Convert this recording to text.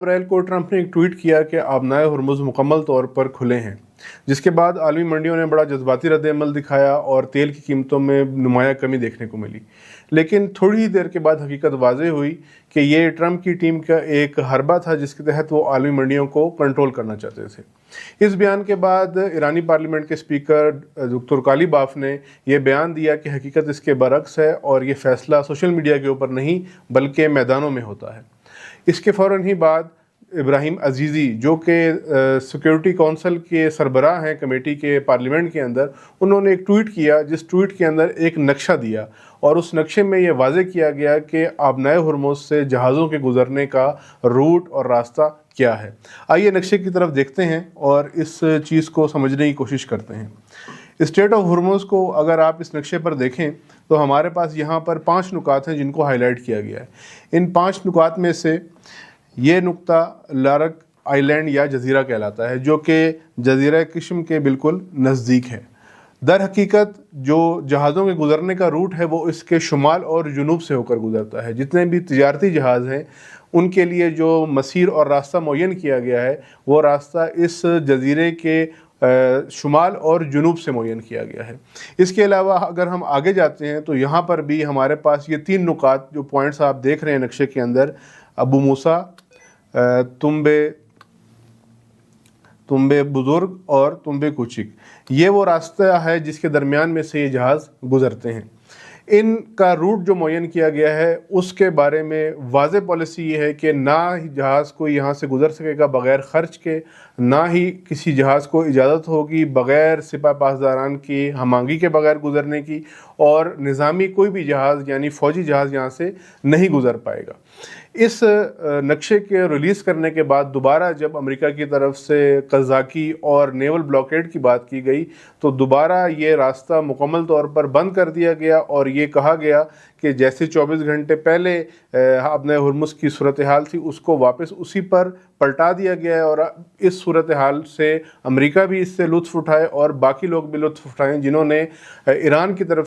अप्रैल को ट्रंप ने एक ट्वीट किया कि आबनाए हुर्मुज़ मुकम्मल तौर पर खुले हैं, जिसके बाद आलमी मंडियों ने बड़ा जज्बाती रद्द-ए-अमल दिखाया और तेल की कीमतों में नुमायां कमी देखने को मिली। लेकिन थोड़ी ही देर के बाद हकीकत वाज़ेह हुई कि ये ट्रंप की टीम का एक हरबा था जिसके तहत वो आलमी मंडियों को कंट्रोल करना चाहते थे। इस बयान के बाद ईरानी पार्लियामेंट के स्पीकर तुर्काली बाफ ने यह बयान दिया कि हकीकत इसके बरक्स है और ये फैसला सोशल मीडिया के ऊपर नहीं बल्कि मैदानों में होता है। इसके फ़ौरन ही बाद इब्राहिम अजीज़ी, जो कि सिक्योरिटी काउंसिल के सरबराह हैं कमेटी के पार्लियामेंट के अंदर, उन्होंने एक ट्वीट किया जिस ट्वीट के अंदर एक नक्शा दिया और उस नक्शे में ये वाज़े किया गया कि आबनाए हुर्मुज़ से जहाज़ों के गुज़रने का रूट और रास्ता क्या है। आइए नक्शे की तरफ देखते हैं और इस चीज़ को समझने की कोशिश करते हैं। स्ट्रेट ऑफ हुर्मुज़ को अगर आप इस नक्शे पर देखें तो हमारे पास यहाँ पर 5 नुकात हैं जिनको हाईलाइट किया गया है। इन 5 नुकात में से ये नुक्ता लारक आइलैंड या जज़ीरा कहलाता है, जो कि जज़ीरा किस्म के बिल्कुल नज़दीक है। दर हकीकत जो जहाज़ों के गुज़रने का रूट है वो इसके शुमाल और जुनूब से होकर गुज़रता है। जितने भी तिजारती जहाज़ हैं उनके लिए जो मसीर और रास्ता मुअय्यन किया गया है वो रास्ता इस जज़ीरे के शुमाल और जुनूब से मुअय्यन किया गया है। इसके अलावा अगर हम आगे जाते हैं तो यहाँ पर भी हमारे पास ये 3 नुकात जो पॉइंट्स आप देख रहे हैं नक्शे के अंदर, अबू मूसा, तुम्बे बुज़ुर्ग और तुम्बे कुचिक, ये वो रास्ता है जिसके दरमियान में से ये जहाज़ गुज़रते हैं। इनका रूट जो मुअय्यन किया गया है उसके बारे में वाज़ेह पॉलिसी ये है कि ना ही जहाज़ कोई यहाँ से गुज़र सकेगा बग़ैर ख़र्च के, ना ही किसी जहाज़ को इजाज़त होगी बग़ैर सिपा पासदारान की हमांगी के बग़ैर गुज़रने की, और निज़ामी कोई भी जहाज़ यानी फ़ौजी जहाज़ यहाँ से नहीं गुज़र पाएगा। इस नक्शे के रिलीज़ करने के बाद दोबारा जब अमेरिका की तरफ से क़ज़ाक़ी और नेवल ब्लॉकेड की बात की गई तो दोबारा ये रास्ता मुकम्मल तौर पर बंद कर दिया गया और ये कहा गया कि जैसे 24 घंटे पहले आबनाए हुर्मुज़ की सूरत हाल थी उसको वापस उसी पर पलटा दिया गया है और इस सूरत हाल से अमेरिका भी इससे लुत्फ़ उठाए और बाकी लोग भी लुत्फ़ उठाएँ जिन्होंने ईरान की तरफ